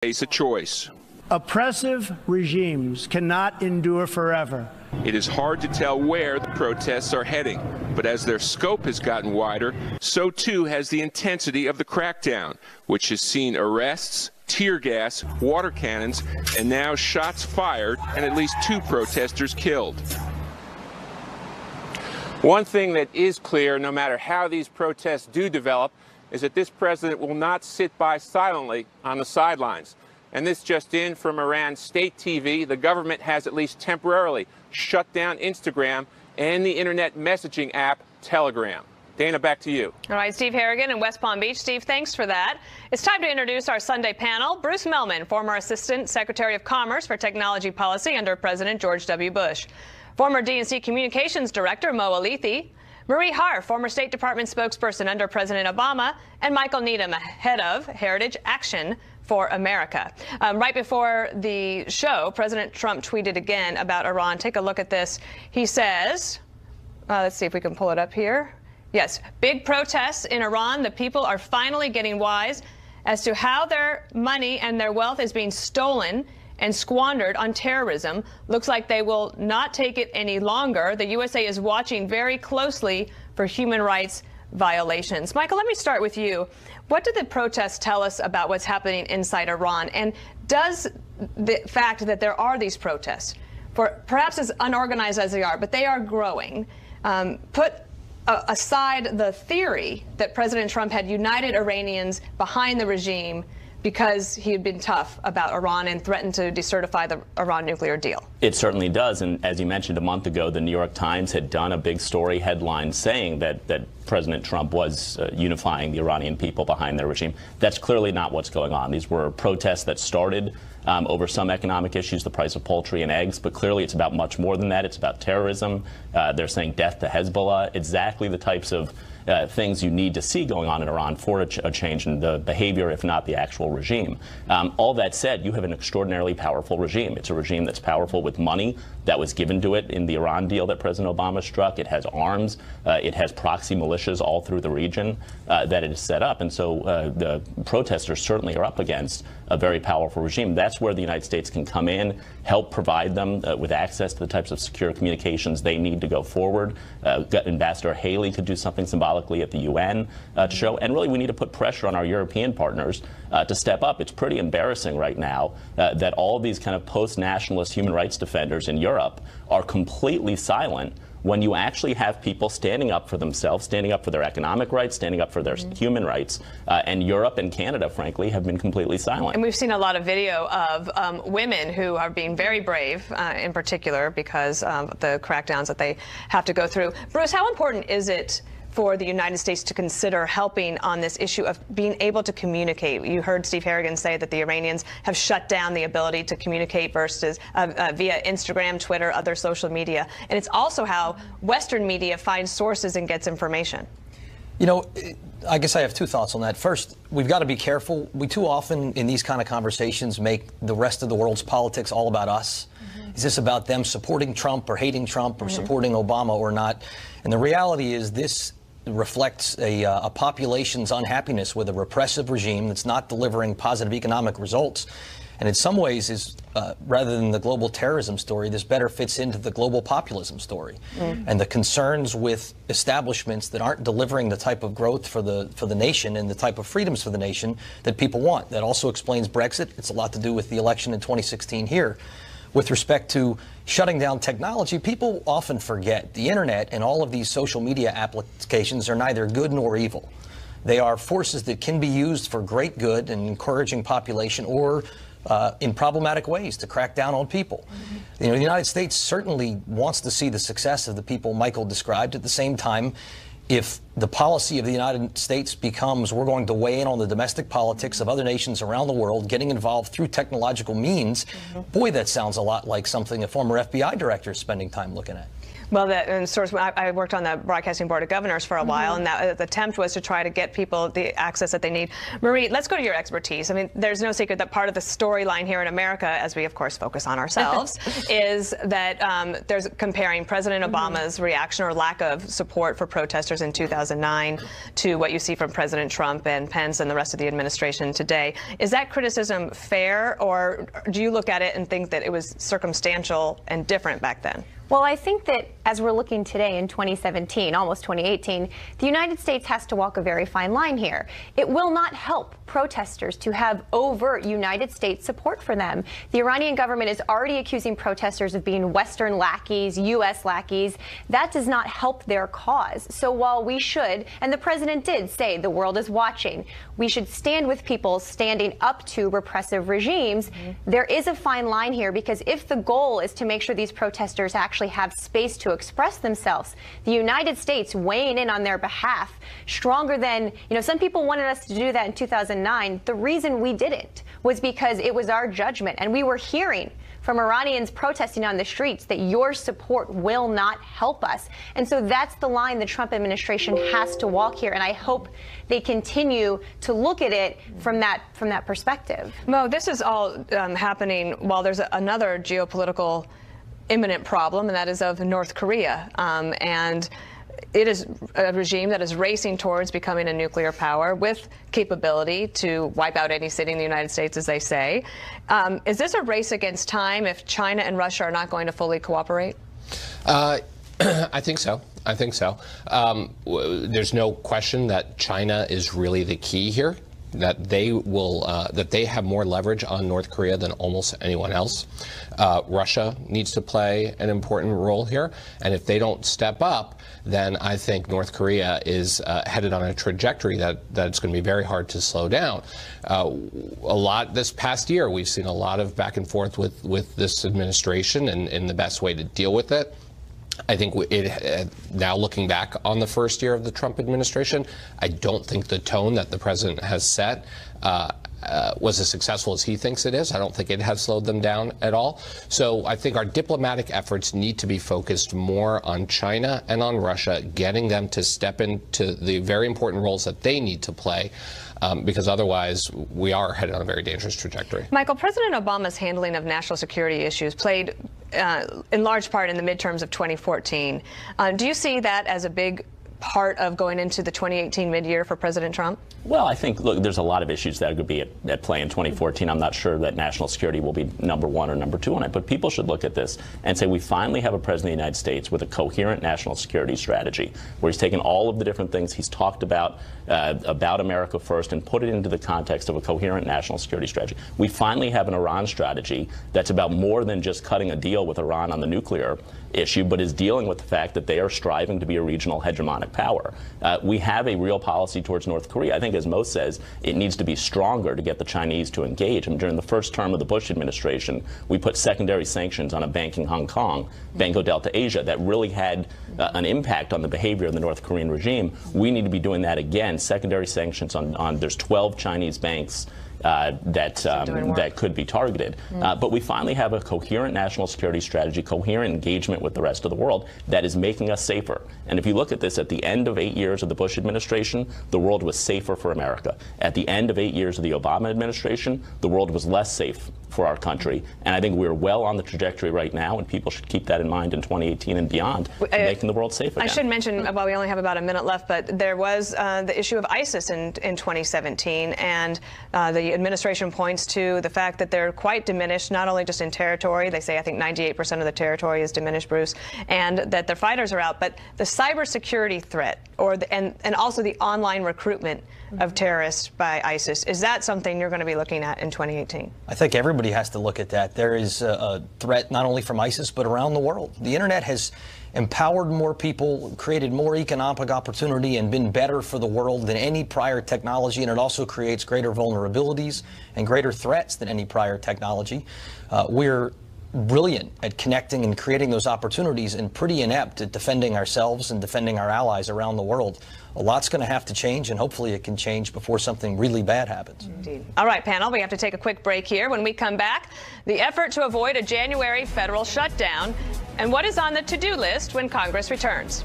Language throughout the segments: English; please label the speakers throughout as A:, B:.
A: face a choice.
B: Oppressive regimes cannot endure forever.
A: It is hard to tell where the protests are heading, but as their scope has gotten wider, so too has the intensity of the crackdown, which has seen arrests, tear gas, water cannons, and now shots fired and at least 2 protesters killed. One thing that is clear, no matter how these protests do develop, is that this president will not sit by silently on the sidelines. And this just in from Iran state TV, the government has at least temporarily shut down Instagram and the internet messaging app Telegram. Dana, back to you.
C: All right, Steve Harrigan in West Palm Beach. Steve, thanks for that. It's time to introduce our Sunday panel. Bruce Mehlman, former Assistant Secretary of Commerce for Technology Policy under President George W. Bush. Former DNC Communications Director Mo Alithi. Marie Harf, former State Department spokesperson under President Obama. And Michael Needham, head of Heritage Action for America. Right before the show, President Trump tweeted again about Iran. Take a look at this. He says, let's see if we can pull it up here. Yes, big protests in Iran. The people are finally getting wise as to how their money and their wealth is being stolen and squandered on terrorism. Looks like they will not take it any longer. The USA is watching very closely for human rights violations. Michael, let me start with you. What do the protests tell us about what's happening inside Iran? And does the fact that there are these protests, for perhaps as unorganized as they are, but they are growing, put aside the theory that President Trump had united Iranians behind the regime because he had been tough about Iran and threatened to decertify the Iran nuclear deal?
D: It certainly does. And as you mentioned a month ago, the New York Times had done a big story headline saying that President Trump was unifying the Iranian people behind their regime. That's clearly not what's going on. These were protests that started over some economic issues, the price of poultry and eggs, but clearly it's about much more than that. It's about terrorism. They're saying death to Hezbollah, exactly the types of things you need to see going on in Iran for a change in the behavior, if not the actual regime. All that said, you have an extraordinarily powerful regime. It's a regime that's powerful with money that was given to it in the Iran deal that President Obama struck. It has arms. It has proxy militias all through the region that it is set up. And so the protesters certainly are up against a very powerful regime. That's where the United States can come in, help provide them with access to the types of secure communications they need to go forward. Ambassador Haley could do something symbolically at the UN to show. And really, we need to put pressure on our European partners to step up. It's pretty embarrassing right now that all of these kind of post-nationalist human rights defenders in Europe are completely silent when you actually have people standing up for themselves, standing up for their economic rights, standing up for their human rights. And Europe and Canada, frankly, have been completely silent.
C: And we've seen a lot of video of women who are being very brave, in particular, because of the crackdowns that they have to go through. Bruce, how important is it for the United States to consider helping on this issue of being able to communicate? You heard Steve Harrigan say that the Iranians have shut down the ability to communicate versus via Instagram, Twitter, other social media. And it's also how Western media finds sources and gets information.
E: You know, I guess I have 2 thoughts on that. First, we've got to be careful. We too often in these kind of conversations make the rest of the world's politics all about us. Is this about them supporting Trump or hating Trump or supporting Obama or not? And the reality is this reflects a population's unhappiness with a repressive regime that's not delivering positive economic results. And in some ways, is rather than the global terrorism story, this better fits into the global populism story. And the concerns with establishments that aren't delivering the type of growth for the nation and the type of freedoms for the nation that people want. That also explains Brexit. It's a lot to do with the election in 2016 here. With respect to shutting down technology, people often forget the internet and all of these social media applications are neither good nor evil. They are forces that can be used for great good and encouraging population or in problematic ways to crack down on people. You know, the United States certainly wants to see the success of the people Michael described. At the same time, if the policy of the United States becomes we're going to weigh in on the domestic politics of other nations around the world, getting involved through technological means, boy, that sounds a lot like something a former FBI director is spending time looking at.
C: Well, I worked on the Broadcasting Board of Governors for a while, and the attempt was to try to get people the access that they need. Marie, let's go to your expertise. I mean, there's no secret that part of the storyline here in America, as we of course focus on ourselves, is that there's comparing President Obama's reaction or lack of support for protesters in 2009 to what you see from President Trump and Pence and the rest of the administration today. Is that criticism fair, or do you look at it and think that it was circumstantial and different back then?
F: Well, I think that as we're looking today in 2017, almost 2018, the United States has to walk a very fine line here. It will not help protesters to have overt United States support for them. The Iranian government is already accusing protesters of being Western lackeys, U.S. lackeys. That does not help their cause. So while we should, and the president did say the world is watching, we should stand with people standing up to repressive regimes, there is a fine line here, because if the goal is to make sure these protesters actually have space to express themselves, the United States weighing in on their behalf, stronger than, some people wanted us to do that in 2009. The reason we didn't was because it was our judgment, and we were hearing from Iranians protesting on the streets that your support will not help us. And so that's the line the Trump administration has to walk here, and I hope they continue to look at it from that perspective.
C: Mo, this is all happening while there's another geopolitical imminent problem, and that is of North Korea. And it is a regime that is racing towards becoming a nuclear power with capability to wipe out any city in the United States, as they say. Is this a race against time if China and Russia are not going to fully cooperate?
G: I think so. I think so. There's no question that China is really the key here, that they will, that they have more leverage on North Korea than almost anyone else. Russia needs to play an important role here, and if they don't step up, then I think North Korea is headed on a trajectory that's going to be very hard to slow down. A lot this past year, we've seen a lot of back and forth with this administration and the best way to deal with it. I think now looking back on the first year of the Trump administration, I don't think the tone that the president has set was as successful as he thinks it is. I don't think it has slowed them down at all. So I think our diplomatic efforts need to be focused more on China and on Russia, getting them to step into the very important roles that they need to play. Because otherwise, we are headed on a very dangerous trajectory.
C: Michael, President Obama's handling of national security issues played in large part in the midterms of 2014. Do you see that as a big part of going into the 2018 mid-year for President Trump?
D: Well, I think, look, there's a lot of issues that could be at play in 2014. I'm not sure that national security will be number one or number two on it, but people should look at this and say we finally have a president of the United States with a coherent national security strategy, where he's taken all of the different things he's talked about America first and put it into the context of a coherent national security strategy. We finally have an Iran strategy that's about more than just cutting a deal with Iran on the nuclear issue, but is dealing with the fact that they are striving to be a regional hegemonic power. We have a real policy towards North Korea. I think, as Mo says, it needs to be stronger to get the Chinese to engage. I mean, during the first term of the Bush administration, we put secondary sanctions on a bank in Hong Kong, Banco Delta Asia, that really had an impact on the behavior of the North Korean regime. We need to be doing that again. Secondary sanctions on there's 12 Chinese banks that could be targeted. But we finally have a coherent national security strategy, coherent engagement with the rest of the world that is making us safer. And if you look at this, at the end of 8 years of the Bush administration, the world was safer for America. At the end of 8 years of the Obama administration, the world was less safe for our country. And I think we're well on the trajectory right now, and people should keep that in mind in 2018 and beyond, making the world safe again.
C: I should mention, well, we only have about a minute left, but there was the issue of ISIS in 2017, and the administration points to the fact that they're quite diminished, not only just in territory. They say, I think 98% of the territory is diminished, Bruce, and that their fighters are out. But the cybersecurity threat, and also the online recruitment of terrorists by ISIS, is that something you're going to be looking at in 2018?
E: I think everybody has to look at that. There is a threat not only from ISIS, but around the world. The internet has empowered more people, created more economic opportunity, and been better for the world than any prior technology, and it also creates greater vulnerabilities and greater threats than any prior technology. We're brilliant at connecting and creating those opportunities, and pretty inept at defending ourselves and defending our allies around the world. A lot's going to have to change, and hopefully it can change before something really bad happens.
C: Indeed. All right, panel, we have to take a quick break here. When we come back, the effort to avoid a January federal shutdown and what is on the to-do list when Congress returns.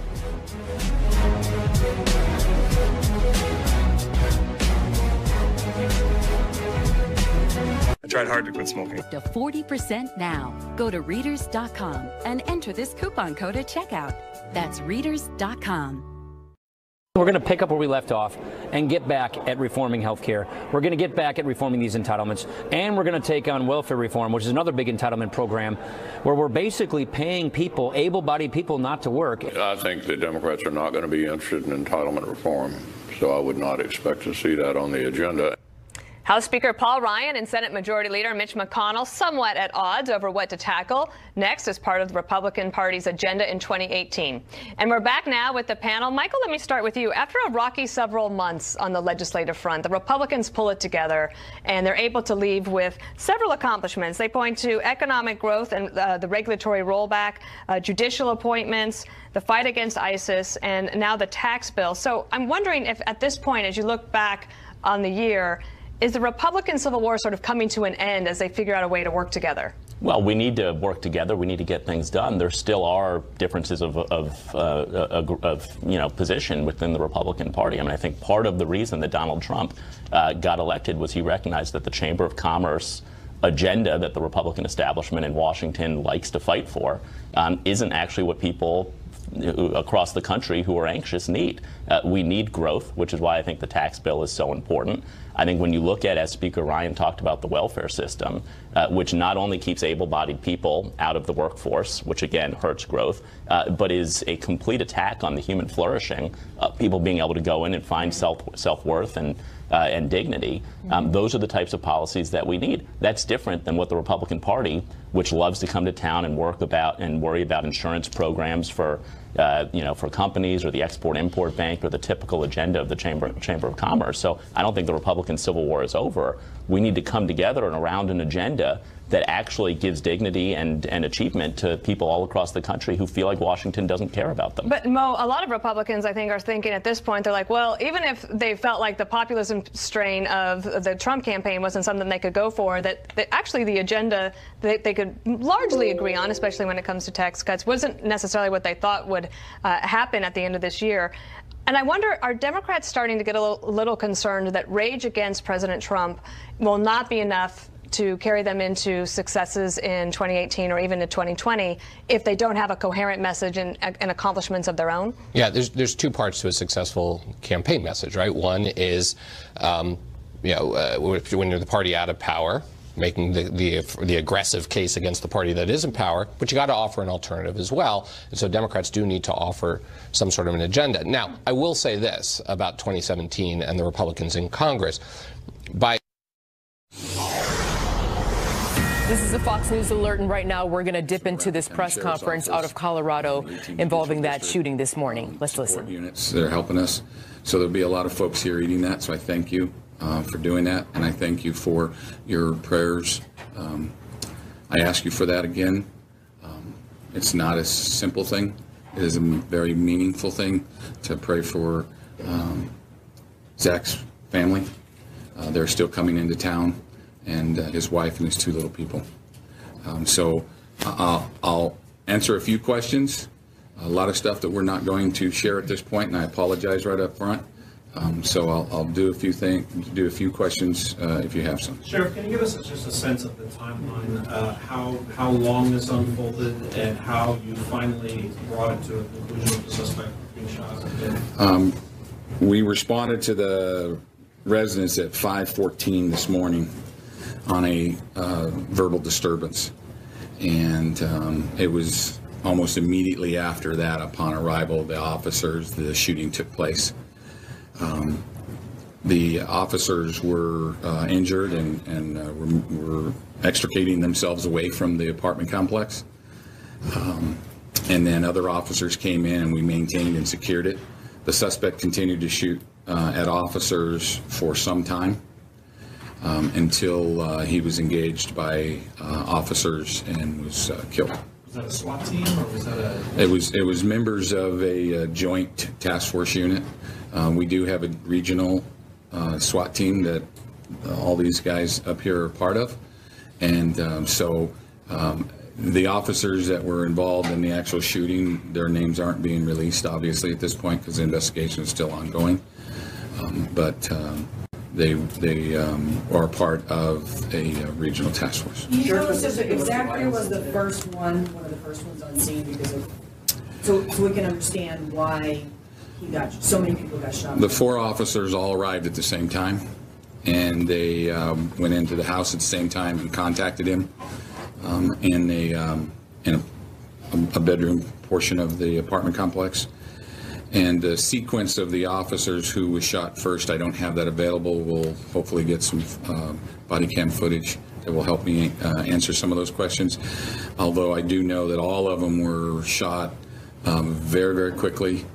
H: I tried hard to quit smoking.
I: To 40% now. Go to Readers.com and enter this coupon code at checkout. That's Readers.com.
J: We're going to pick up where we left off and get back at reforming healthcare. We're going to get back at reforming these entitlements, and we're going to take on welfare reform, which is another big entitlement program where we're basically paying people, able-bodied people, not to work.
K: I think the Democrats are not going to be interested in entitlement reform, so I would not expect to see that on the agenda.
C: House Speaker Paul Ryan and Senate Majority Leader Mitch McConnell somewhat at odds over what to tackle next as part of the Republican Party's agenda in 2018. And we're back now with the panel. Michael, let me start with you. After a rocky several months on the legislative front, the Republicans pull it together and they're able to leave with several accomplishments. They point to economic growth and the regulatory rollback, judicial appointments, the fight against ISIS, and now the tax bill. So I'm wondering if at this point, as you look back on the year, is the Republican Civil War sort of coming to an end as they figure out a way to work together?
D: Well, we need to work together. We need to get things done. There still are differences of position within the Republican Party. I mean, I think part of the reason that Donald Trump got elected was he recognized that the Chamber of Commerce agenda that the Republican establishment in Washington likes to fight for isn't actually what people across the country who are anxious need. We need growth, which is why I think the tax bill is so important. I think when you look at, as Speaker Ryan talked about, the welfare system, which not only keeps able-bodied people out of the workforce, which again hurts growth, but is a complete attack on the human flourishing of people being able to go in and find self-worth and dignity. Those are the types of policies that we need. That's different than what the Republican Party, which loves to come to town and work about and worry about insurance programs for companies or the Export-Import Bank or the typical agenda of the Chamber of Commerce. So I don't think the Republican Civil War is over. We need to come together and around an agenda that actually gives dignity and achievement to people all across the country who feel like Washington doesn't care about them. But
C: Mo, a lot of Republicans, I think, are thinking at this point, they're like, well, even if they felt like the populism strain of the Trump campaign wasn't something they could go for, that actually the agenda that they could largely agree on, especially when it comes to tax cuts, wasn't necessarily what they thought would happen at the end of this year. And I wonder, are Democrats starting to get a little concerned that rage against President Trump will not be enough to carry them into successes in 2018 or even in 2020 if they don't have a coherent message and accomplishments of their own? Yeah, there's two parts to a successful campaign message, right? One is, when you're the party out of power, making the aggressive case against the party that is in power, but you got to offer an alternative as well. And so Democrats do need to offer some sort of an agenda. Now, I will say this about 2017 and the Republicans in Congress.
L: This is a Fox News alert, and right now we're going to dip into this press conference out of Colorado involving that shooting this morning. Let's listen.
M: Units that are helping us. So there'll be a lot of folks here eating that, so I thank you for doing that, and I thank you for your prayers. I ask you for that again. It's not a simple thing. It is a very meaningful thing to pray for Zach's family. They're still coming into town, and his wife and his two little people. So I'll answer a few questions, a lot of stuff that we're not going to share at this point, and I apologize right up front. So I'll do a few questions if you have some.
N: Sheriff, can you give us just a sense of the timeline, how long this unfolded, and how you finally brought it to a conclusion of the suspect being shot?
M: We responded to the residents at 5:14 this morning on a verbal disturbance, and it was almost immediately after that, upon arrival of the officers, the shooting took place. The officers were injured and were extricating themselves away from the apartment complex, and then other officers came in and we maintained and secured it. The suspect continued to shoot at officers for some time until he was engaged by officers and was killed.
N: Was that a SWAT team, or was that a...
M: It was members of a joint task force unit. We do have a regional SWAT team that all these guys up here are part of, and so The officers that were involved in the actual shooting, their names aren't being released, obviously, at this point, because the investigation is still ongoing. They are part of a regional task force.
H: Can you tell us if Zachary was the first one of the first ones on scene because of, so we can understand why so many people got shot?
M: The 4 officers all arrived at the same time, and they went into the house at the same time and contacted him in a bedroom portion of the apartment complex. And the sequence of the officers who was shot first, I don't have that available. We'll hopefully get some body cam footage that will help me answer some of those questions. Although I do know that all of them were shot very, very quickly,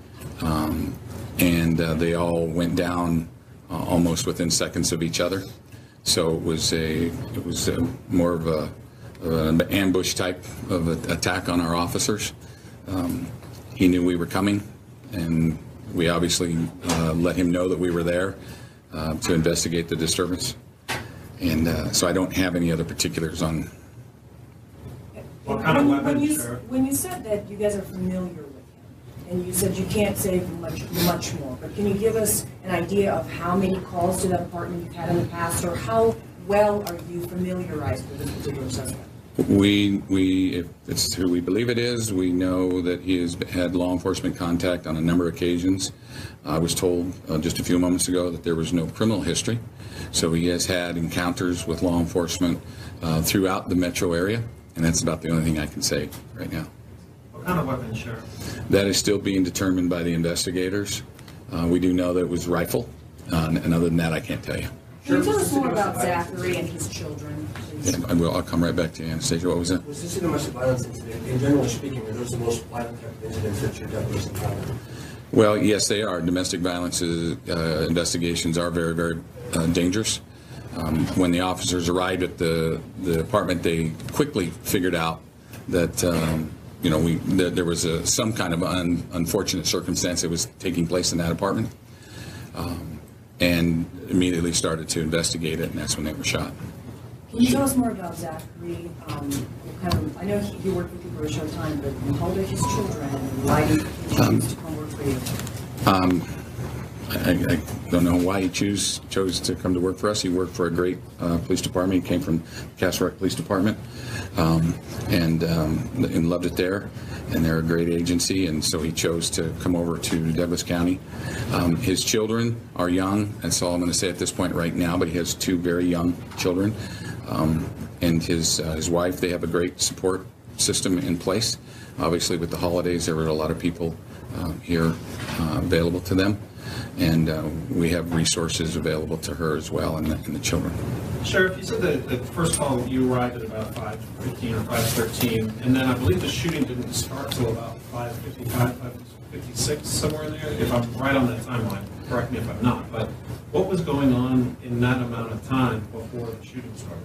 M: and they all went down almost within seconds of each other. So it was more of an ambush type of attack on our officers. He knew we were coming, and we obviously let him know that we were there to investigate the disturbance. And so I don't have any other particulars on.
N: What kind of weapons,
H: when you said that you guys are familiar with him, and you said you can't say much more, but can you give us an idea of how many calls to that apartment you've had in the past, or how well are you familiarized with this particular suspect?
M: If it's who we believe it is, we know that he has had law enforcement contact on a number of occasions. I was told just a few moments ago that there was no criminal history, so he has had encounters with law enforcement throughout the metro area, and that's about the only thing I can say right now.
N: What kind of weapon, Sheriff?
M: That is still being determined by the investigators. We do know that it was rifle, and other than that, I can't tell you.
H: Can you tell us more about Zachary and his children, please?
M: Yeah, I will. I'll come right back to you, Anastasia. What was that?
O: Was this a domestic violence incident? In general speaking, are those the most violent type of incidents that your deputies encountered?
M: Well, yes, they are. Domestic violence investigations are very, very dangerous. When the officers arrived at the apartment, they quickly figured out that there was some kind of unfortunate circumstance that was taking place in that apartment, and immediately started to investigate it, and that's when they were shot.
H: Can you tell us more about Zachary? I know he worked with you for a short time, but how old are his children, and why did he choose to come work for you?
M: I don't know why he chose to come to work for us. He worked for a great police department. He came from Castle Rock Police Department, and loved it there. And they're a great agency, and so he chose to come over to Douglas County. His children are young. That's all I'm going to say at this point right now, but he has 2 very young children. And his wife, they have a great support system in place. Obviously, with the holidays, there were a lot of people here available to them. And we have resources available to her as well, and the children.
N: Sheriff, you said that the first call you arrived at about 5:15 or 5:13, and then I believe the shooting didn't start till about 5:55, 5:56, somewhere in there. If I'm right on that timeline, correct me if I'm not. But what was going on in that amount of time before the shooting started?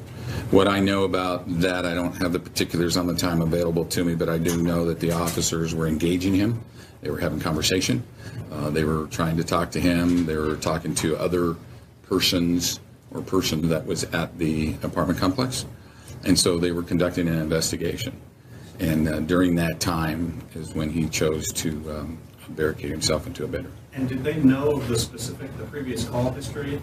M: What I know about that, I don't have the particulars on the time available to me, but I do know that the officers were engaging him. They were having conversation. They were trying to talk to him. They were talking to other persons or person that was at the apartment complex. And so they were conducting an investigation. And during that time is when he chose to barricade himself into a bedroom.
N: And did they know of the previous call history?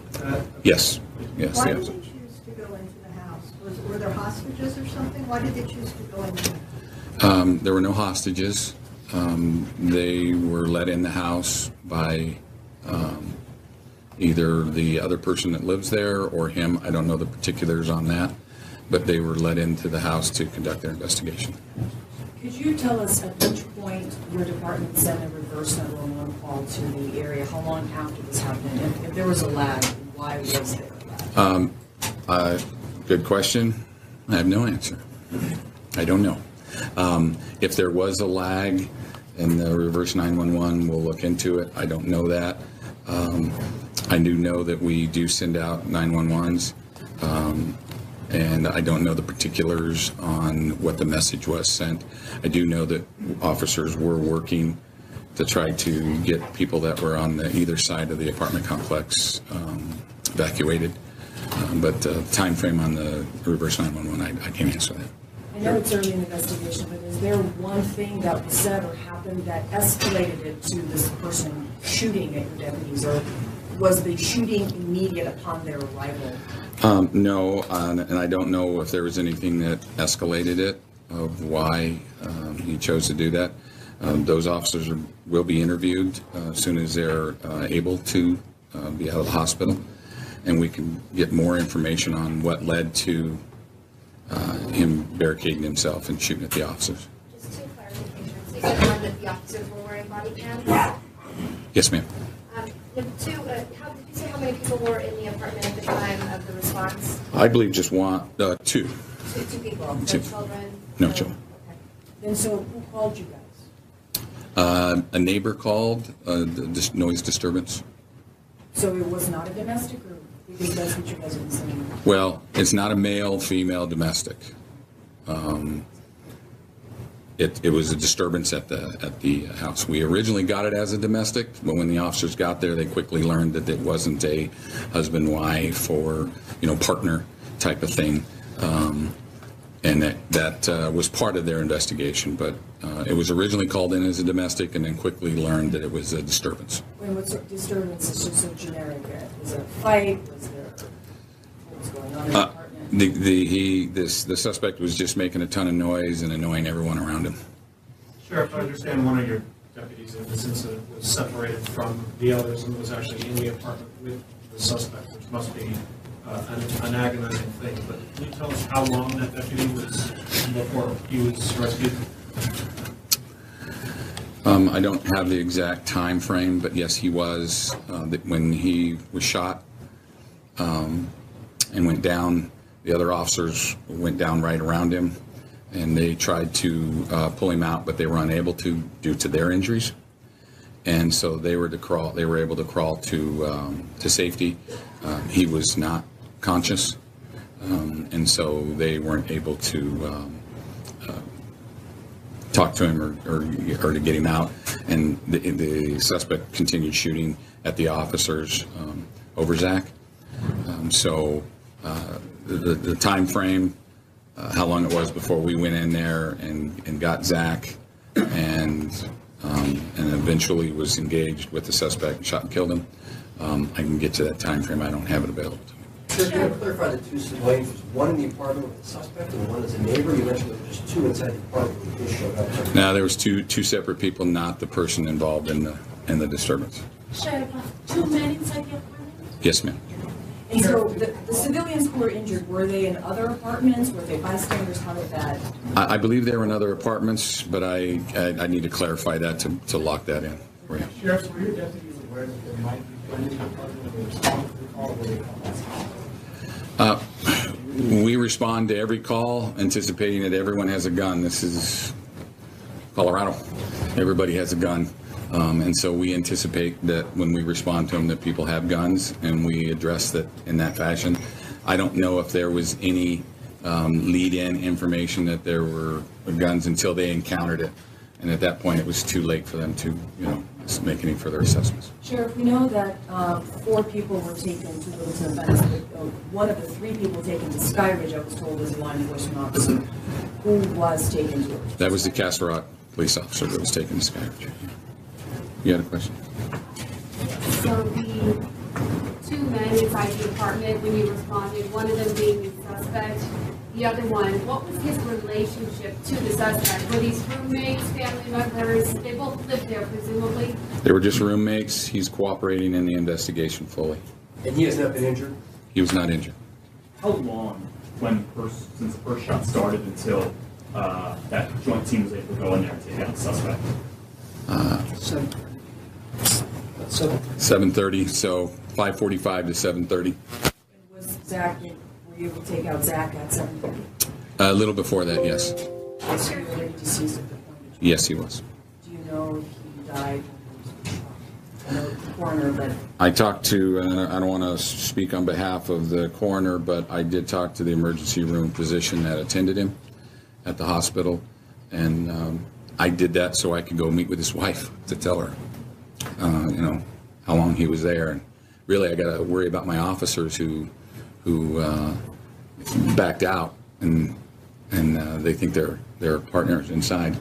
M: Yes. Yes.
P: Why did they choose to go into the house? Were there hostages or something? Why did they choose to go into?
M: There were no hostages. They were let in the house by either the other person that lives there or him. I don't know the particulars on that, but they were let into the house to conduct their investigation.
H: Could you tell us at which point your department sent a reverse 911 call to the area? How long after this happened? And if there was a lag, why was there a lag?
M: Good question. I have no answer. I don't know. If there was a lag in the reverse 911, we'll look into it. I don't know that. I do know that we do send out 911s, and I don't know the particulars on what the message was sent. I do know that officers were working to try to get people that were on either side of the apartment complex evacuated. But the time frame on the reverse 911, I can't answer that.
H: I know it's early in the investigation, but is there one thing that was said or happened that escalated it to this person shooting at your deputies, or was the shooting immediate upon their arrival?
M: No, and I don't know if there was anything that escalated it, of why he chose to do that. Those officers will be interviewed as soon as they're able to be out of the hospital, and we can get more information on what led to him barricading himself and shooting at the officers.
Q: Just two clarifications. You said one, that the officers were wearing body cams?
M: Yes, ma'am.
Q: Number two, did you say how many people were in the apartment at the time of the response?
M: I believe just two.
Q: Two people. No
M: Two.
Q: children?
M: No children.
Q: Okay.
H: And so who called you guys?
M: A neighbor called, noise disturbance.
H: So it was not a domestic, or because that's what you guys have been saying?
M: Well, it's not a male-female domestic. It was a disturbance at the house. We originally got it as a domestic, but when the officers got there, they quickly learned that it wasn't a husband-wife or partner type of thing, and that was part of their investigation. But it was originally called in as a domestic, and then quickly learned that it was a disturbance.
H: When what sort of disturbance is just so generic? Was there a fight? Was there what was going on in the apartment?
M: The suspect was just making a ton of noise and annoying everyone around him.
N: Sheriff, I understand one of your deputies in this incident was separated from the others and was actually in the apartment with the suspect, which must be an agonizing thing. But can you tell us how long that deputy was before he was rescued?
M: I don't have the exact time frame, but yes, he was. When he was shot and went down, the other officers went down right around him, and they tried to pull him out, but they were unable to due to their injuries. And so they were able to crawl to safety. He was not conscious, and so they weren't able to talk to him or to get him out. And the suspect continued shooting at the officers over Zach. The time frame, how long it was before we went in there and got Zach, and eventually was engaged with the suspect and shot and killed him. I can get to that time frame. I don't have it available to me.
O: Sir, can you clarify the two civilians? Was one in the apartment with the suspect and one as a neighbor? You mentioned there were just two inside the apartment when you just showed up.
M: No, there was two separate people, not the person involved in the disturbance.
R: Sheriff, two men inside the apartment?
M: Yes, ma'am.
H: And so the civilians who were injured, were they in other apartments? Were they bystanders? How did that?
M: I believe they were in other apartments, but I need to clarify that to lock that in for you.
N: Sheriff, were your deputies aware that there might be plenty of apartment when they responded to the call, or were they
M: we respond to every call anticipating that everyone has a gun. This is Colorado. Everybody has a gun. And so we anticipate that when we respond to them that people have guns, and we address that in that fashion. I don't know if there was any lead-in information that there were guns until they encountered it. And at that point, it was too late for them to, make any further assessments.
H: Sheriff, we know that 4 people were taken to Littleton Venice, but one of the 3 people taken to Skyridge, I was told, was a law enforcement officer. Who was taken to it?
M: That was the Castle Rock police officer that was taken to Skyridge. You had a question?
R: So the 2 men inside the apartment, when you responded, one of them being the suspect, the other one, what was his relationship to the suspect? Were these roommates, family members? They both lived there, presumably?
M: They were just roommates. He's cooperating in the investigation fully.
O: And he has not been injured?
M: He was not injured.
S: How long, since the first shot started until that joint team was able to go in there to take out the suspect?
M: 7:30, so 5:45 to 7:30.
H: Was Zach, were you able to take out Zach at 7:30?
M: A little before that, yes.
H: Was he already deceased at the point?
M: Yes, he was.
H: Do you know if he died? I know the coroner, but
M: I talked to, I don't want to speak on behalf of the coroner, but I did talk to the emergency room physician that attended him at the hospital, and I did that so I could go meet with his wife to tell her, how long he was there. And really, I got to worry about my officers who backed out and they think they're partners inside.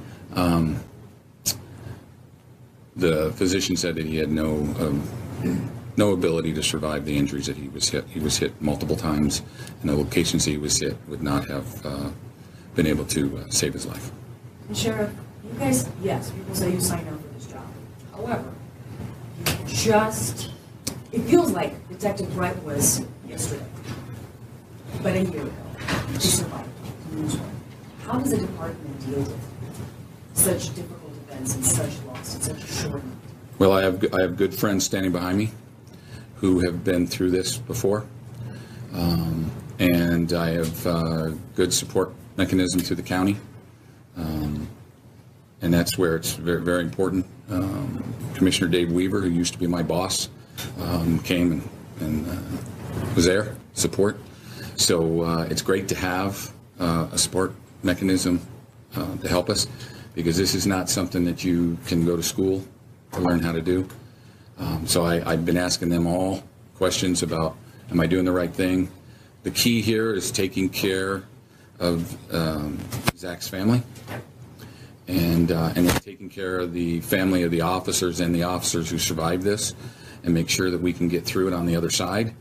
M: The physician said that he had no ability to survive the injuries that he was hit. He was hit multiple times, and the locations he was hit would not have been able to save his life.
H: And Sheriff, you guys, yes, people say you signed up for this job. However, it feels like Detective Bright was yesterday, but a year ago. He survived. How does the department deal with such difficult events and such loss in such a short time?
M: Well, I have good friends standing behind me who have been through this before, and I have good support mechanism through the county, and that's where it's very, very important. Commissioner Dave Weaver, who used to be my boss, came and was there, support. So it's great to have a support mechanism to help us, because this is not something that you can go to school to learn how to do. So I've been asking them all questions about, am I doing the right thing? The key here is taking care of Zach's family, and taking care of the family of the officers and the officers who survived this, and make sure that we can get through it on the other side,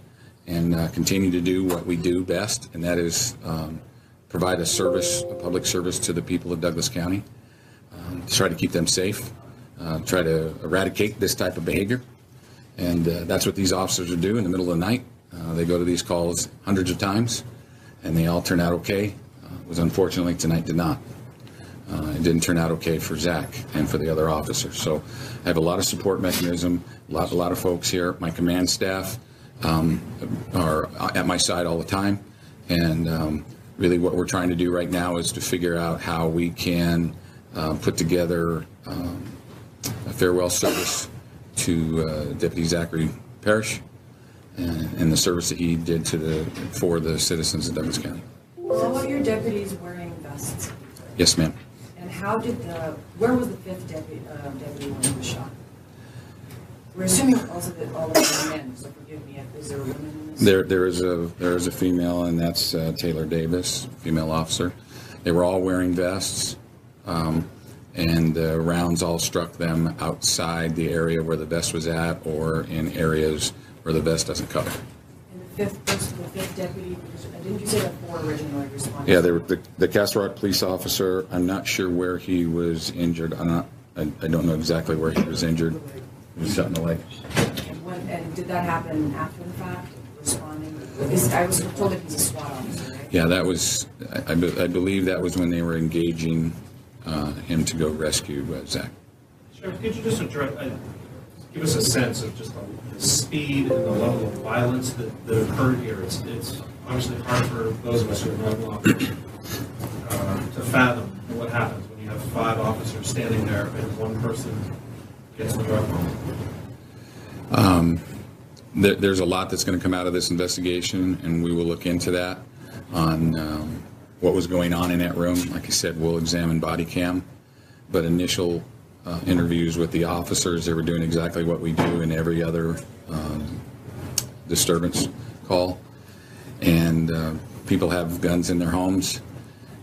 M: and continue to do what we do best, and that is provide a public service to the people of Douglas County, to try to keep them safe, try to eradicate this type of behavior. And that's what these officers do in the middle of the night. They go to these calls hundreds of times, and they all turn out okay. It was unfortunately tonight did not. It didn't turn out okay for Zach and for the other officers. So I have a lot of support mechanism, a lot of folks here. My command staff are at my side all the time, and really what we're trying to do right now is to figure out how we can put together a farewell service to Deputy Zachary Parrish and the service that he did for the citizens of Douglas County.
H: Some of your deputies wearing vests.
M: Yes, ma'am.
H: And where was the fifth deputy when he was shot? We're assuming also that all of them are men, so forgive me, is there a woman in this?
M: There is a female, and that's Taylor Davis, female officer. They were all wearing vests, and the rounds all struck them outside the area where the vest was at, or in areas where the vest doesn't cover.
H: And the fifth deputy, didn't you say that four originally responded?
M: Yeah, the Castle Rock police officer, I'm not sure where he was injured. I don't know exactly where he was injured. He was shot in the leg.
H: And did that happen after the fact, responding? I was told that he's a SWAT officer, right?
M: Yeah, that was, I believe that was when they were engaging him to go rescue Zach.
N: Sheriff, could you just give us a sense of just the speed and the level of violence that occurred here? It's obviously hard for those of us who are not to fathom what happens when you have 5 officers standing there and one person gets the drug home.
M: There's a lot that's going to come out of this investigation, and we will look into that on what was going on in that room. Like I said, we'll examine body cam, but initial interviews with the officers, they were doing exactly what we do in every other disturbance call. And people have guns in their homes,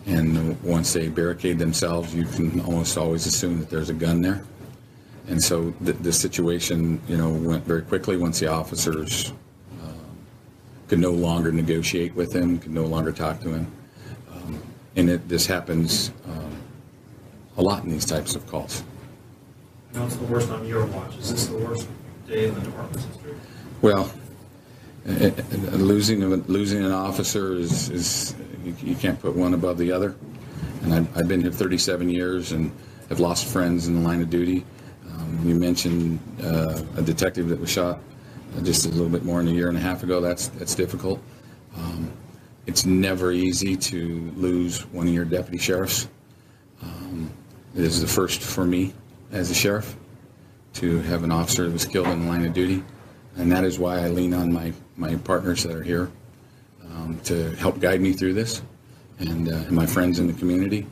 M: and once they barricade themselves, you can almost always assume that there's a gun there. And so the situation, went very quickly once the officers could no longer negotiate with him, could no longer talk to him. And this happens a lot in these types of calls.
N: Now it's the worst on your watch. Is this the worst day in the department's history?
M: Well, losing an officer is you can't put one above the other. And I've been here 37 years and have lost friends in the line of duty. You mentioned a detective that was shot just a little bit more than a year and a half ago. That's difficult. It's never easy to lose one of your deputy sheriffs. It is the first for me as a sheriff to have an officer that was killed in the line of duty, and that is why I lean on my partners that are here to help guide me through this, and my friends in the community.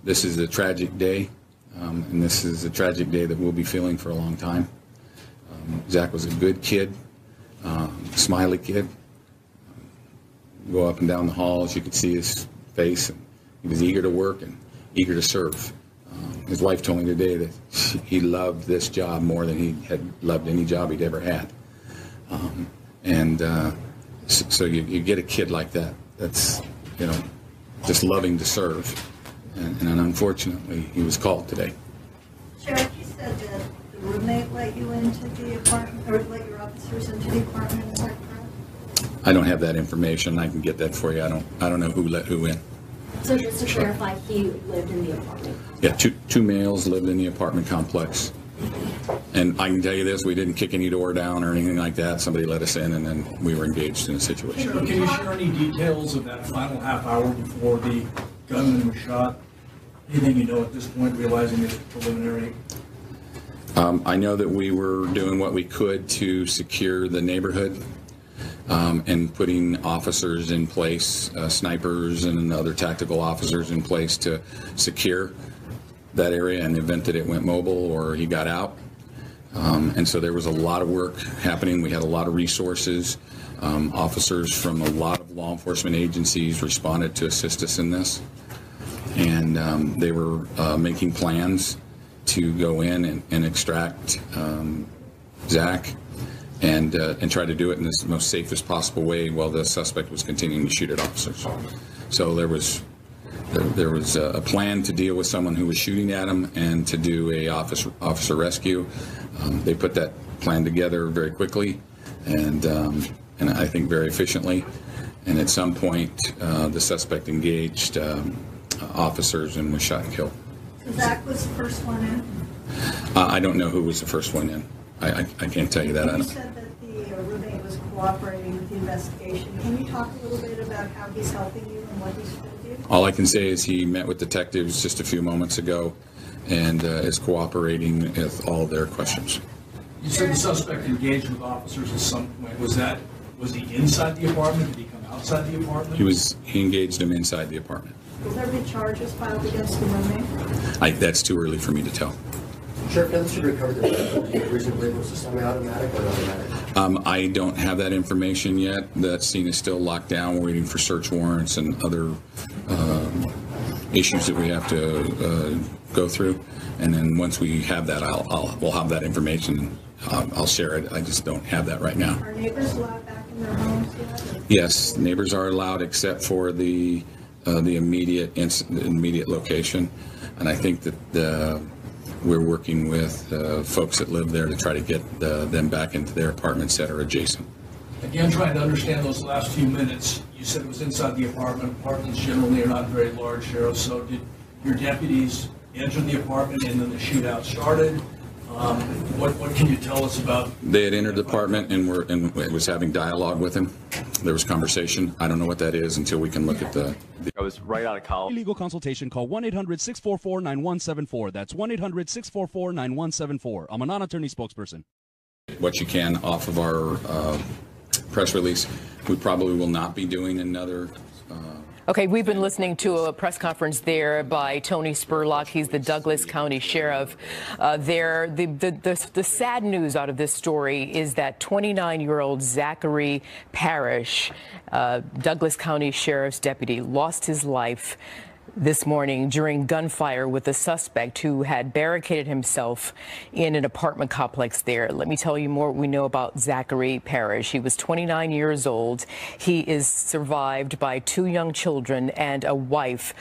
M: This is a tragic day, and this is a tragic day that we'll be feeling for a long time. Zach was a good kid, smiley kid. Go up and down the halls, you could see his face. And he was eager to work and eager to serve. His wife told me today that he loved this job more than he had loved any job he'd ever had. So you get a kid like that, that's, you know, just loving to serve. And unfortunately, he was called today.
P: Sheriff, you said that the roommate let you into the apartment, or let your officers into the apartment, is that correct?
M: I don't have that information. I can get that for you. I don't know who let who in.
Q: So just to clarify, he lived in the apartment?
M: Yeah, two males lived in the apartment complex. And I can tell you this, we didn't kick any door down or anything like that. Somebody let us in, and then we were engaged in a situation.
N: Can you share any details of that final half hour before the gunman was shot? Anything you know at this point, realizing it's preliminary?
M: I know that we were doing what we could to secure the neighborhood and putting officers in place, snipers and other tactical officers in place to secure that area in the event that it went mobile or he got out. And so there was a lot of work happening. We had a lot of resources. Officers from a lot of law enforcement agencies responded to assist us in this. And they were making plans to go in and extract Zach and try to do it in the most safest possible way while the suspect was continuing to shoot at officers. So there was a plan to deal with someone who was shooting at him and to do a officer rescue. They put that plan together very quickly and I think very efficiently. And at some point, the suspect engaged officers and was shot and killed.
P: So Zach was the first one in?
M: I don't know who was the first one in. I can't tell you that.
P: You said that the roommate was cooperating with the investigation. Can you talk a little bit about how he's helping you and what he's told you?
M: All I can say is he met with detectives just a few moments ago and is cooperating with all their questions.
N: You said the suspect engaged with officers at some point. Was he inside the apartment? Did he come outside the apartment?
M: He engaged him inside the apartment.
P: Will there be charges filed against the roommate?
M: That's too early for me to tell.
O: Sheriff, now that you've recovered the weapon, do you reasonably believe it was a semi-automatic or automatic?
M: I don't have that information yet. That scene is still locked down. We're waiting for search warrants and other issues that we have to go through. And then once we have that, we'll have that information. I'll share it. I just don't have that right now.
P: Are neighbors allowed back in their homes yet?
M: Yes, neighbors are allowed except for the immediate location. And I think that we're working with folks that live there to try to get them back into their apartments that are adjacent.
N: Again, trying to understand those last few minutes. You said it was inside the apartment. Apartments generally are not very large, Sheriff. So did your deputies enter the apartment and then the shootout started? What can you tell us about?
M: They had entered the apartment and was having dialogue with him. There was conversation. I don't know what that is until we can look at the
T: I was right out of college. Legal consultation, call 1-800-644-9174. That's 1-800-644-9174. I'm a non-attorney spokesperson.
M: What you can off of our press release. We probably will not be doing another.
L: Okay, we've been listening to a press conference there by Tony Spurlock. He's the Douglas County Sheriff there. The sad news out of this story is that 29-year-old Zachary Parrish, Douglas County Sheriff's deputy, lost his life this morning during gunfire with a suspect who had barricaded himself in an apartment complex there. Let me tell you more what we know about Zachary Parrish. He was 29 years old. He is survived by 2 young children and a wife.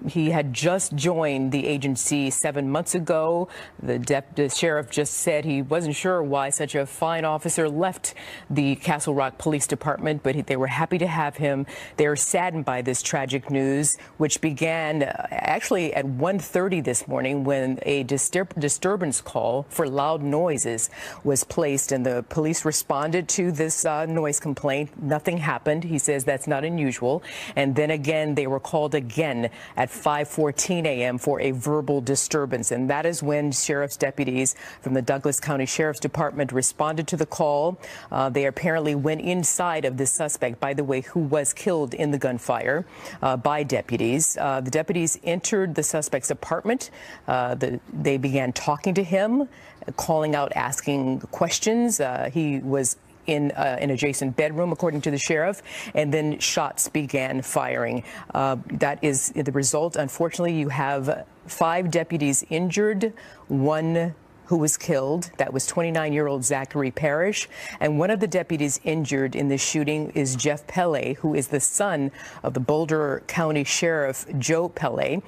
L: He had just joined the agency 7 months ago. The sheriff just said he wasn't sure why such a fine officer left the Castle Rock Police Department, but they were happy to have him. They're saddened by this tragic news, which began actually at 1:30 this morning when a disturbance call for loud noises was placed, and the police responded to this noise complaint. Nothing happened. He says that's not unusual. And then again, they were called again at 5:14 a.m. for a verbal disturbance. And that is when sheriff's deputies from the Douglas County Sheriff's Department responded to the call. They apparently went inside of the suspect, by the way, who was killed in the gunfire by deputies. The deputies entered the suspect's apartment. They began talking to him, calling out, asking questions. He was in an adjacent bedroom, according to the sheriff, and then shots began firing. That is the result. Unfortunately, you have 5 deputies injured, 1 who was killed. That was 29-year-old Zachary Parrish. And one of the deputies injured in this shooting is Jeff Pele, who is the son of the Boulder County Sheriff Joe Pele,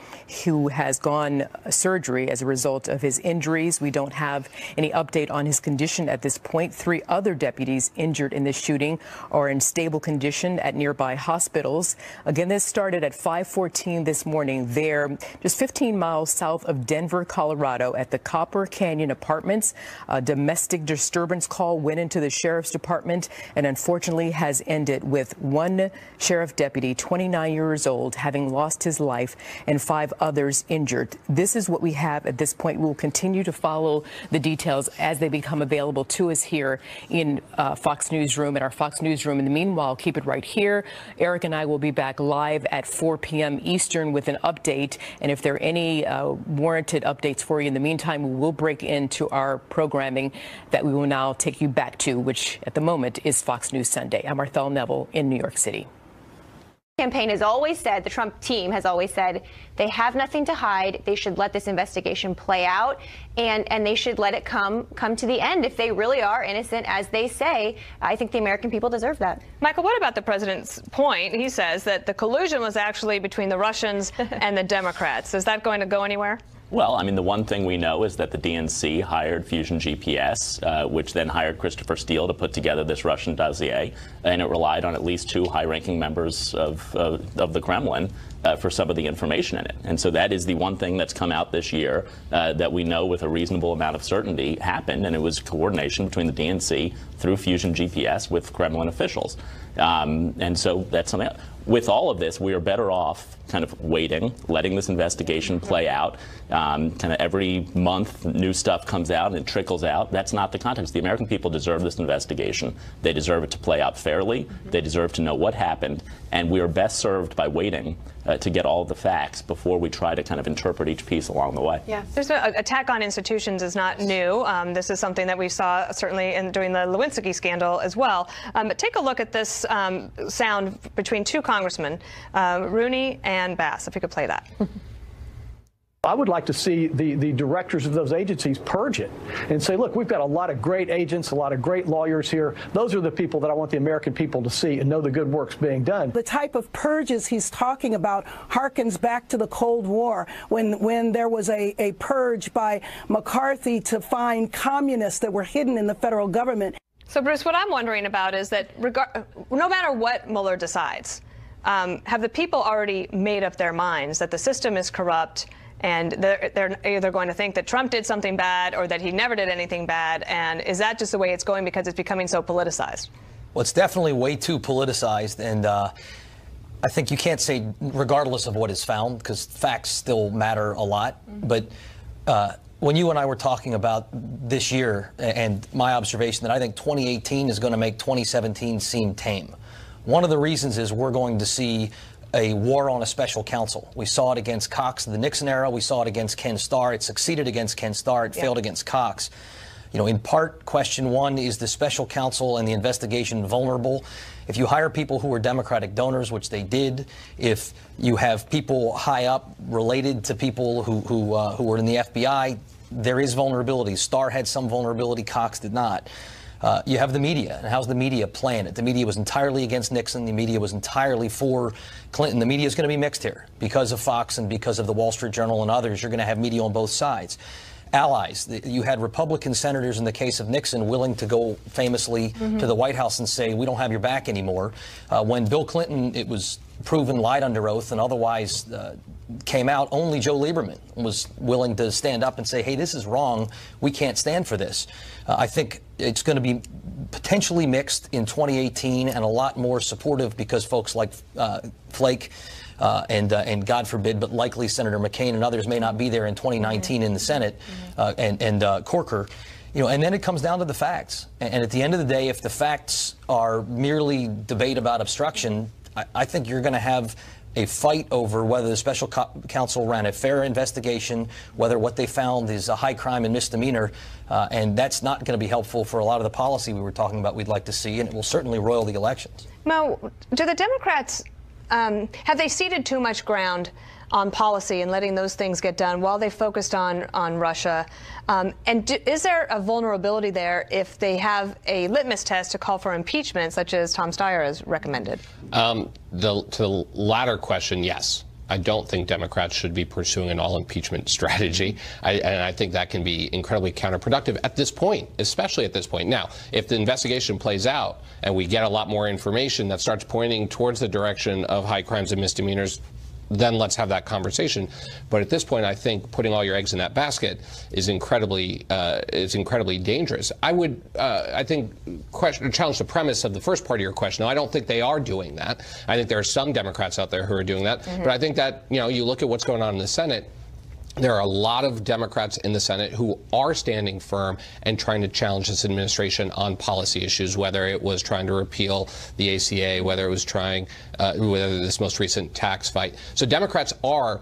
L: who has gone surgery as a result of his injuries. We don't have any update on his condition at this point. 3 other deputies injured in this shooting are in stable condition at nearby hospitals. Again, this started at 5:14 this morning there, just 15 miles south of Denver, Colorado, at the Copper Canyon Apartments. A domestic disturbance call went into the sheriff's department and unfortunately has ended with 1 sheriff deputy, 29 years old, having lost his life and 5 others injured. This is what we have at this point. We will continue to follow the details as they become available to us here in Fox Newsroom, at our Fox Newsroom. In the meanwhile, keep it right here. Eric and I will be back live at 4 p.m. Eastern with an update. And if there are any warranted updates for you in the meantime, we will break into our programming that we will now take you back to, which at the moment is Fox News Sunday. I'm Marthel Neville in New York City.
F: Campaign has always said, the Trump team has always said, they have nothing to hide. They should let this investigation play out, and they should let it come to the end. If they really are innocent, as they say, I think the American people deserve that.
C: Michael, what about the president's point? He says that the collusion was actually between the Russians and the Democrats. Is that going to go anywhere?
D: Well, I mean, the one thing we know is that the DNC hired Fusion GPS, which then hired Christopher Steele to put together this Russian dossier, and it relied on at least 2 high-ranking members of the Kremlin for some of the information in it. And so that is the one thing that's come out this year that we know with a reasonable amount of certainty happened, and it was coordination between the DNC through Fusion GPS with Kremlin officials. And so that's something else. With all of this, we are better off kind of waiting, letting this investigation play out. Kind of every month, new stuff comes out and it trickles out. That's not the context. The American people deserve this investigation. They deserve it to play out fairly. They deserve to know what happened. And we are best served by waiting to get all of the facts before we try to kind of interpret each piece along the way.
C: Yeah, there's an attack on institutions is not new. This is something that we saw certainly during the Lewinsky scandal as well. But take a look at this sound between 2 congressmen, Rooney and Bass, if you could play that.
U: I would like to see the directors of those agencies purge it and say, look, we've got a lot of great agents, a lot of great lawyers here. Those are the people that I want the American people to see and know the good work's being done.
V: The type of purges he's talking about harkens back to the Cold War when there was a purge by McCarthy to find communists that were hidden in the federal government.
C: So, Bruce, what I'm wondering about is that no matter what Mueller decides, have the people already made up their minds that the system is corrupt, and they're either going to think that Trump did something bad or that he never did anything bad? And is that just the way it's going because it's becoming so politicized?
E: Well, it's definitely way too politicized. And I think you can't say regardless of what is found, because facts still matter a lot. But when you and I were talking about this year and my observation that I think 2018 is going to make 2017 seem tame. One of the reasons is we're going to see a war on a special counsel. We saw it against Cox in the Nixon era. We saw it against Ken Starr. It succeeded against Ken Starr. It failed against Cox. You know, in part, question 1, is the special counsel and the investigation vulnerable? If you hire people who are Democratic donors, which they did, if you have people high up related to people who were in the FBI, there is vulnerability. Starr had some vulnerability. Cox did not. You have the media, and how's the media playing it? The media was entirely against Nixon. The media was entirely for Clinton. The media is going to be mixed here because of Fox and because of the Wall Street Journal and others. You're going to have media on both sides. Allies. You had Republican senators in the case of Nixon willing to go famously to the White House and say, we don't have your back anymore. When Bill Clinton, it was proven, lied under oath and otherwise came out, only Joe Lieberman was willing to stand up and say, hey, this is wrong. We can't stand for this. I think it's going to be potentially mixed in 2018 and a lot more supportive because folks like Flake and God forbid, but likely Senator McCain and others may not be there in 2019 in the Senate, and Corker. You know, and then it comes down to the facts. And at the end of the day, if the facts are merely debate about obstruction, I think you're going to have a fight over whether the special counsel ran a fair investigation, whether what they found is a high crime and misdemeanor, and that's not going to be helpful for a lot of the policy we were talking about we'd like to see, and it will certainly roil the elections.
C: Mo, do the Democrats, have they ceded too much ground on policy and letting those things get done while they focused on Russia? Is there a vulnerability there if they have a litmus test to call for impeachment, such as Tom Steyer has recommended? To
G: the latter question, yes. I don't think Democrats should be pursuing an all-impeachment strategy. And I think that can be incredibly counterproductive at this point, especially at this point. Now, if the investigation plays out and we get a lot more information that starts pointing towards the direction of high crimes and misdemeanors, then let's have that conversation. But at this point, I think putting all your eggs in that basket is incredibly dangerous. I would, I think, challenge the premise of the first part of your question. Now, I don't think they are doing that. I think there are some Democrats out there who are doing that. But I think that, you look at what's going on in the Senate, there are a lot of Democrats in the Senate who are standing firm and trying to challenge this administration on policy issues, whether it was trying to repeal the ACA, whether it was trying, whether this most recent tax fight. So Democrats are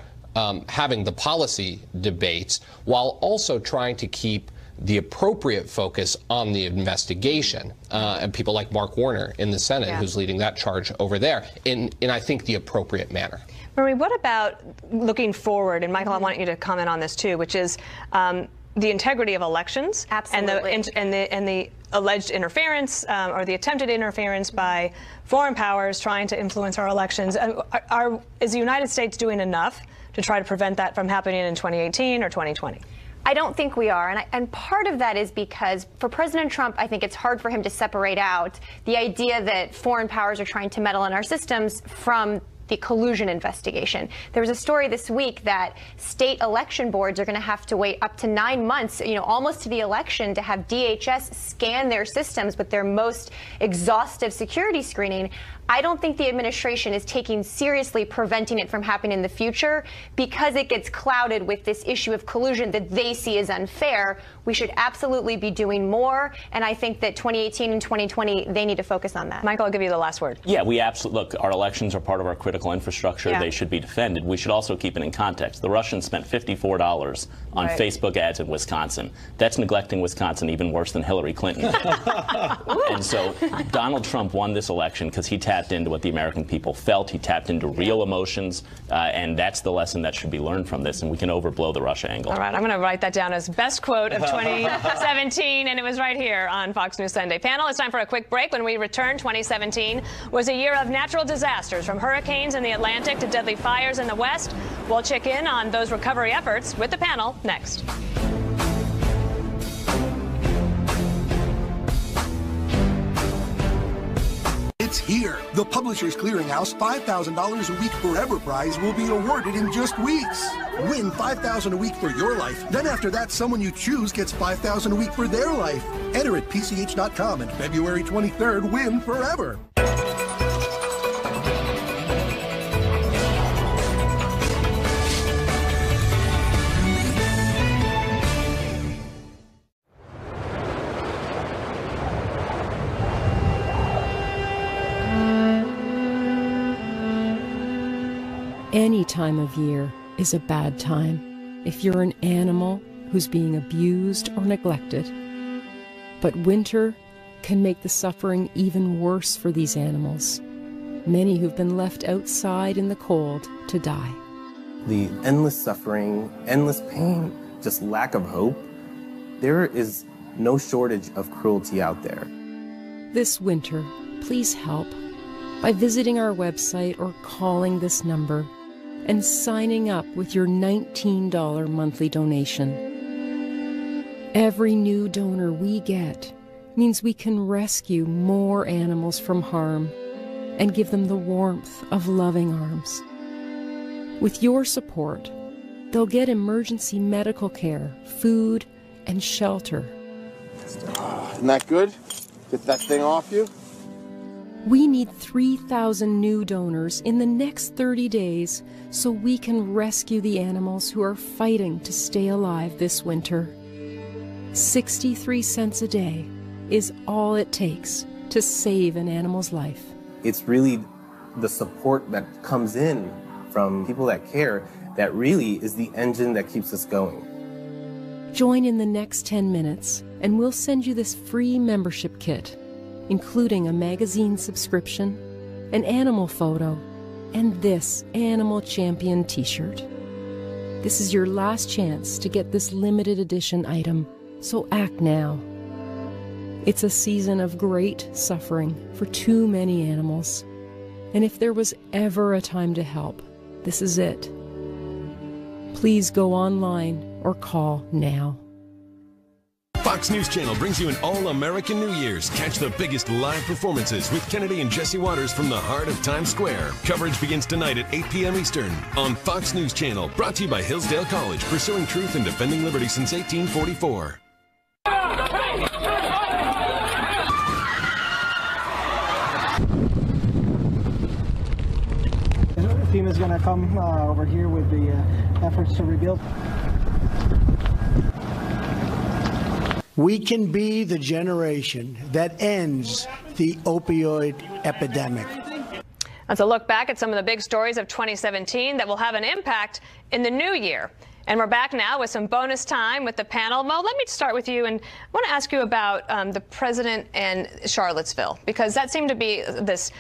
G: having the policy debates while also trying to keep the appropriate focus on the investigation, and people like Mark Warner in the Senate, who's leading that charge over there, in I think, the appropriate manner.
C: Marie, what about looking forward? And Michael, I want you to comment on this too, which is the integrity of elections.
F: Absolutely.
C: And the alleged interference or the attempted interference by foreign powers trying to influence our elections. Is the United States doing enough to try to prevent that from happening in 2018 or 2020?
F: I don't think we are, and part of that is because for President Trump, I think it's hard for him to separate out the idea that foreign powers are trying to meddle in our systems from the collusion investigation. There was a story this week that state election boards are going to have to wait up to 9 months, almost to the election, to have DHS scan their systems with their most exhaustive security screening. I don't think the administration is taking seriously preventing it from happening in the future because it gets clouded with this issue of collusion that they see as unfair. We should absolutely be doing more, and I think that 2018 and 2020, they need to focus on that.
C: Michael, I'll give you the last word.
D: Yeah, we absolutely, look, our elections are part of our critical infrastructure. They should be defended. We should also keep it in context. The Russians spent $54 on Facebook ads in Wisconsin. That's neglecting Wisconsin even worse than Hillary Clinton. And so Donald Trump won this election because he tapped into what the American people felt. He tapped into real emotions, and that's the lesson that should be learned from this, and we can overblow the Russia angle.
C: All right, I'm going to write that down as best quote of 2017, and it was right here on Fox News Sunday. Panel, it's time for a quick break. When we return, 2017 was a year of natural disasters, from hurricanes in the Atlantic to deadly fires in the West. We'll check in on those recovery efforts with the panel next.
A: It's here. The Publishers Clearinghouse $5,000 a week forever prize will be awarded in just weeks. Win $5,000 a week for your life. Then after that, someone you choose gets $5,000 a week for their life. Enter at PCH.com, and February 23rd, win forever.
B: Any time of year is a bad time if you're an animal who's being abused or neglected. But winter can make the suffering even worse for these animals, many who've been left outside in the cold to die.
W: The endless suffering, endless pain, just lack of hope. There is no shortage of cruelty out there.
B: This winter, please help by visiting our website or calling this number and signing up with your $19 monthly donation. Every new donor we get means we can rescue more animals from harm and give them the warmth of loving arms. With your support, they'll get emergency medical care, food, and shelter.
X: Isn't that good? Get that thing off you?
B: We need 3,000 new donors in the next 30 days so we can rescue the animals who are fighting to stay alive this winter. 63 cents a day is all it takes to save an animal's life.
W: It's really the support that comes in from people that care that really is the engine that keeps us going.
B: Join in the next 10 minutes, and we'll send you this free membership kit, including a magazine subscription, an animal photo, and this Animal Champion t-shirt. This is your last chance to get this limited edition item, so act now. It's a season of great suffering for too many animals, and if there was ever a time to help, this is it. Please go online or call now.
I: Fox News Channel brings you an all-American New Year's. Catch the biggest live performances with Kennedy and Jesse Waters from the heart of Times Square. Coverage begins tonight at 8 p.m. Eastern on Fox News Channel, brought to you by Hillsdale College, pursuing truth and defending liberty since 1844.
J: FEMA's going to come over here with the efforts to rebuild.
K: We can be the generation that ends the opioid epidemic.
C: That's a look back at some of the big stories of 2017 that will have an impact in the new year. And we're back now with some bonus time with the panel. Mo, let me start with you, and I want to ask you about the president and Charlottesville, because that seemed to be this